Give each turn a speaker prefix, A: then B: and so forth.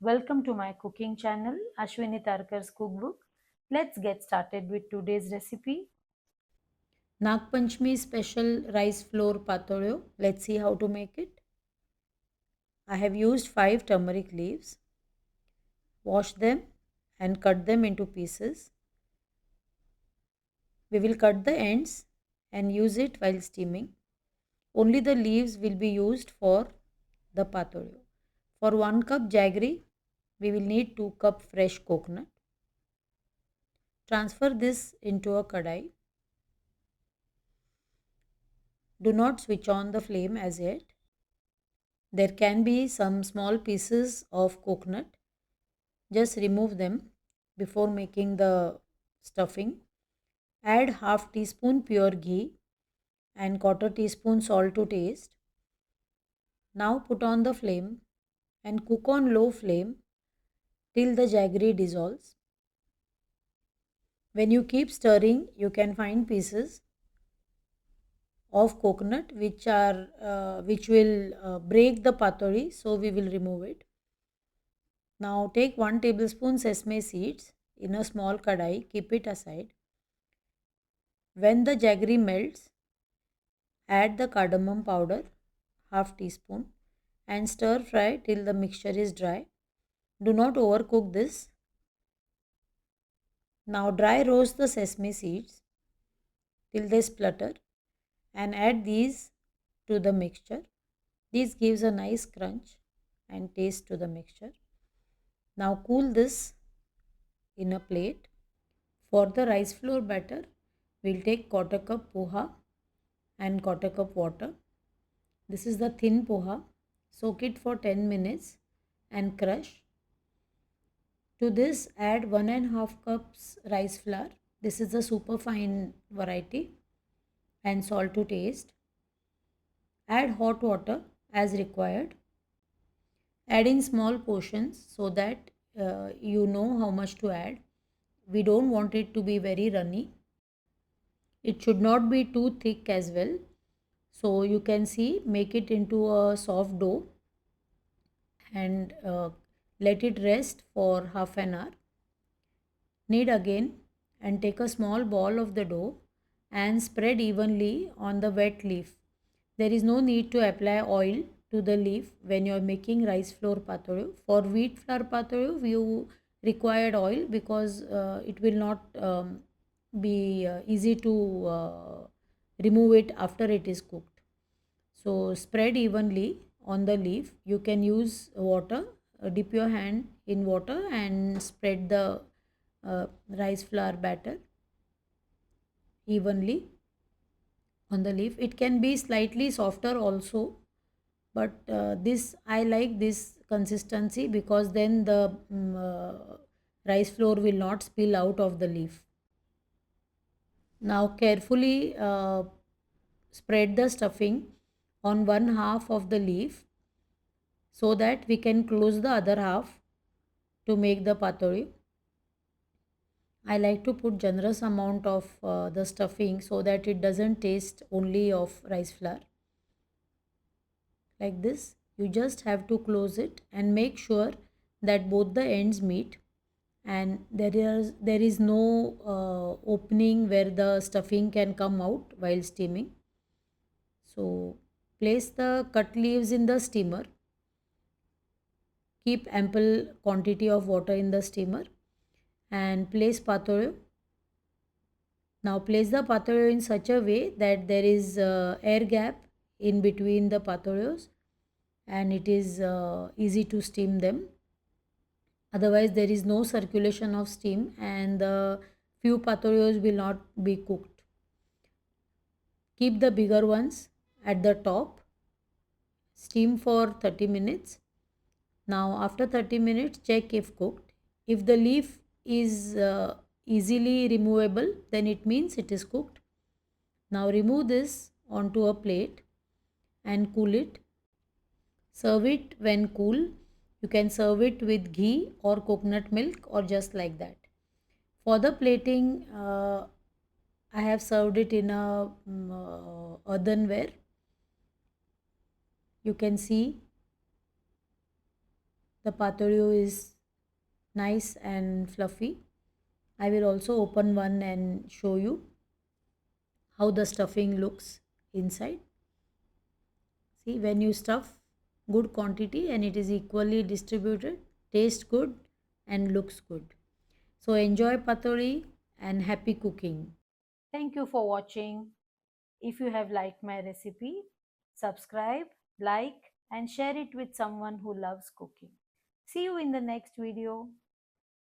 A: Welcome to my cooking channel, Ashwini Tarkar's cookbook. Let's get started with today's recipe. Nag Panchami special rice flour patoleo. Let's see how to make it. I have used 5 turmeric leaves. Wash them and cut them into pieces. We will cut the ends and use it while steaming. Only the leaves will be used for the patoleo. For 1 cup jaggery, we will need 2 cup fresh coconut. Transfer this into a kadai. Do not switch on the flame as yet. There can be some small pieces of coconut. Just remove them before making the stuffing. Add half teaspoon pure ghee and quarter teaspoon salt to taste. Now put on the flame and cook on low flame till the jaggery dissolves. When you keep stirring, you can find pieces of coconut which will break the patodi, so we will remove it. Now take 1 tablespoon sesame seeds in a small kadai, keep it aside. When the jaggery melts, add the cardamom powder, half teaspoon, and stir fry till the mixture is dry. Do not overcook this. Now dry roast the sesame seeds till they splutter and add these to the mixture. This gives a nice crunch and taste to the mixture. Now cool this in a plate. For the rice flour batter, we'll take quarter cup poha and quarter cup water. This is the thin poha. Soak it for 10 minutes and crush. To this add 1.5 cups rice flour. This is the super fine variety, and salt to taste. Add hot water as required. Add in small portions so that you know how much to add. We don't want it to be very runny. It should not be too thick as well. So you can see, make it into a soft dough and let it rest for half an hour. Knead again and take a small ball of the dough and spread evenly on the wet leaf. There is no need to apply oil to the leaf when you are making rice flour patoleo. For wheat flour patoleo, you required oil because it will not be easy to remove it after it is cooked. So spread evenly on the leaf. You can use water, dip your hand in water and spread the rice flour batter evenly on the leaf. It can be slightly softer also, but this I like this consistency because then the rice flour will not spill out of the leaf. Now carefully spread the stuffing on one half of the leaf so that we can close the other half to make the patodi. I like to put generous amount of the stuffing so that it doesn't taste only of rice flour. Like this, you just have to close it and make sure that both the ends meet and there is no opening where the stuffing can come out while steaming. So place the cut leaves in the steamer. Keep ample quantity of water in the steamer and place patoleo. Now place the patoleo in such a way that there is air gap in between the patoleos and it is easy to steam them. Otherwise there is no circulation of steam and the few patoleos will not be cooked. Keep the bigger ones at the top. Steam for 30 minutes. Now after 30 minutes check if cooked. If the leaf is easily removable, then it means it is cooked. Now remove this onto a plate and cool it. Serve it when cool. You can serve it with ghee or coconut milk or just like that. For the plating, I have served it in a earthenware. You can see The patoleo is nice and fluffy. I will also open one and show you how the stuffing looks inside. See, when you stuff good quantity and it is equally distributed, tastes good and looks good. So enjoy patori and happy cooking. Thank you for watching. If you have liked my recipe, subscribe, like and share it with someone who loves cooking. See you in the next video.